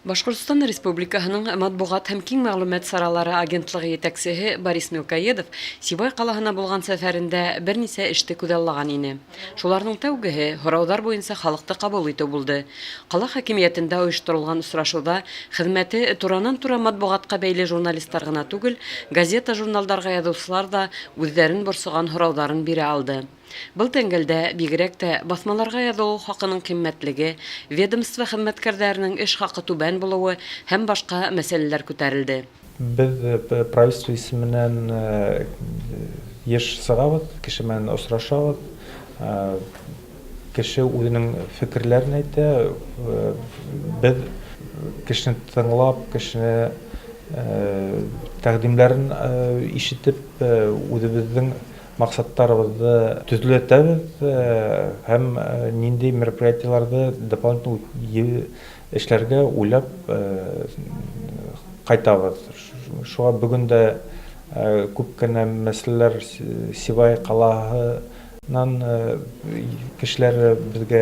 Башкортстан Республикаһының матбугат һәм киң мәгълүмат саралары агентлыгы җитәкчесе Борис Мелкоедов Сибай калаһына булган сәфәрендә берничә эште күзаллаган ине. Шуларның тәүгеһе һораудар буенча халыкты кабул итү булды. Кала хакимиятендә оештырылган очрашуда хезмәте туранан-тура матбугатка бәйле журналистлар гына түгел, газета, журналдарга язучылар да үзләрен борсыган һораударын бирә алды. Был тәңгәлдә бигрәк тә басмаларга язылу хакының кыйммәтлеге, ведомство хезмәткәрләренең эш хакы түбән булуы һәм башка мәсьәләләр күтәрелде. Без правительство исеменнән еш сыгабыз, кеше белән очрашабыз. Кеше үзенең фикерләрен әйтә. Без кешене тыңлап, кешене тәкъдимләрен ишетеп, үзебезнең максаттарыбызды төзелтәбез һәм нинди мероприятияларда дополнительно эшләргә уйлап кайтабыз. Шуңа бүген дә күп кенә мәсьәләләр Сибай калаһыннан кешеләр безгә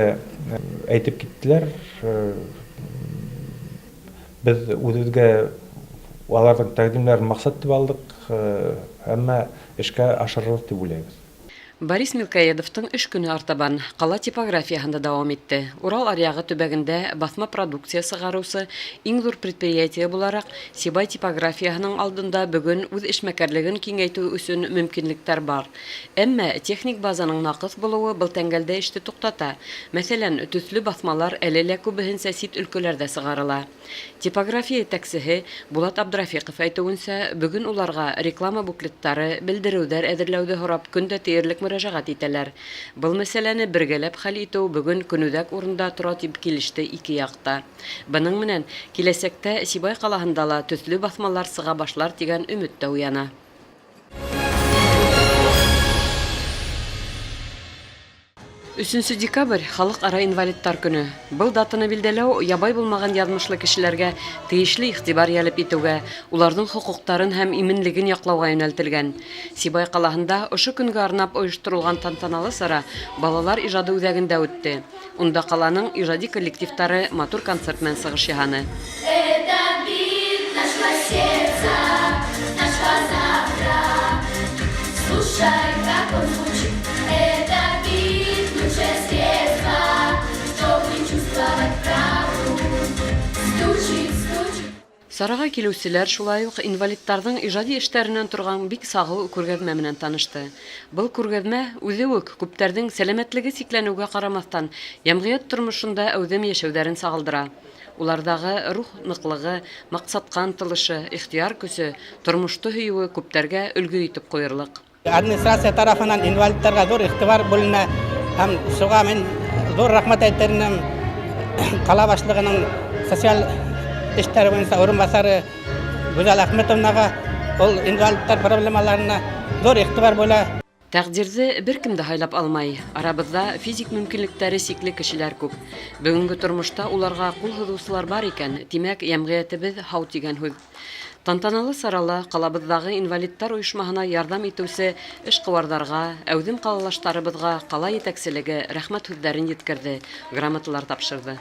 әйтеп киттеләр. Без үзебезгә аларның тәкъдимләрен максат дип алдык, әмма эшкә ашырырбыз дип уйлыйбыз. Борис Мелкоедовтың эш көне артабан кала типографияһында дәвам итте. Урал аръягы төбәгендә басма продукция сыгарусы иң зур предприятие буларак Сибай типографияһының алдында бүген үз эшмәкәрлеген киңәйтү өчен мөмкинлекләр бар. Әмма техник базаның нақыс булуы был тәңгәлдә эште туктата. Мәсәлән, төсле басмалар әле лә күбеһенчә сит өлкәләрдә сыгарыла. Типография итәкчесе Булат Абдрафиков әйтүенчә, бүген уларга реклама буклеттары, белдерүләр әзерләүдә һорап көндә тиярлек мөрәҗәгать итәләр. Был мәсьәләне бергәләп хәл итү бүген көнүдәк урында тора дип килеште ике якта. Буның менән киләчәктә Сибай калаһында ла төсле басмалар сыга башлар дигән өмет тә уяна. 3 декабрь халыкара инвалидтар көне. Был датаны билдәләү ябай булмаган язмышлы кешеләргә тиешле игътибар ялеп итүгә, уларның хукуктарын һәм иминлеген яклауга юнәлтелгән. Сибай калаһында ошо көнгә арнап оештырылган тантаналы сара балалар иҗады үзәгендә үтте. Унда каланың иҗади коллективтары матур концерт белән сыгыш яһаны. Сарага килүчеләр шулай ук инвалидтарның иҗади эшләреннән торган бик сагыл күргәзмә белән танышты. Был күргәзмә үзе үк күпләрнең сәламәтлеге сикләнүгә карамастан җәмгыять тормышында әүдем яшәүләрен сагылдыра. Улардагы рух ныклыгы, максатка ынтылышы, ихтияр көсе, тормышты һөюе күптәргә өлгү итеп куярлык. Администрация тарафынан инвалидтарга зур игътибар бүленә һәм шуңа мин зур рәхмәт әйтермен кала башлыгының социаль эшләр буенча урынбасары Гүзәл Әхмәтовнага, ул инвалидтар проблемаларына зур игътибар бүлә. Тәкъдирне беркем дә һайлап алмай. Арабызда физик мөмкинлекләре сикле кешеләр күп. Бүгенге тормышта уларга кул һуҙыусылар бар икән. Димәк, йәмгыятебез һау дигән һүз. Тантаналы сарала калабыздагы инвалидтар оешмаһына ярдәм итүсе эшкуардарга, әүдем калалаштарыбызга кала итәкселеге рәхмәт һүҙләрен еткерде, грамоталар тапшырды.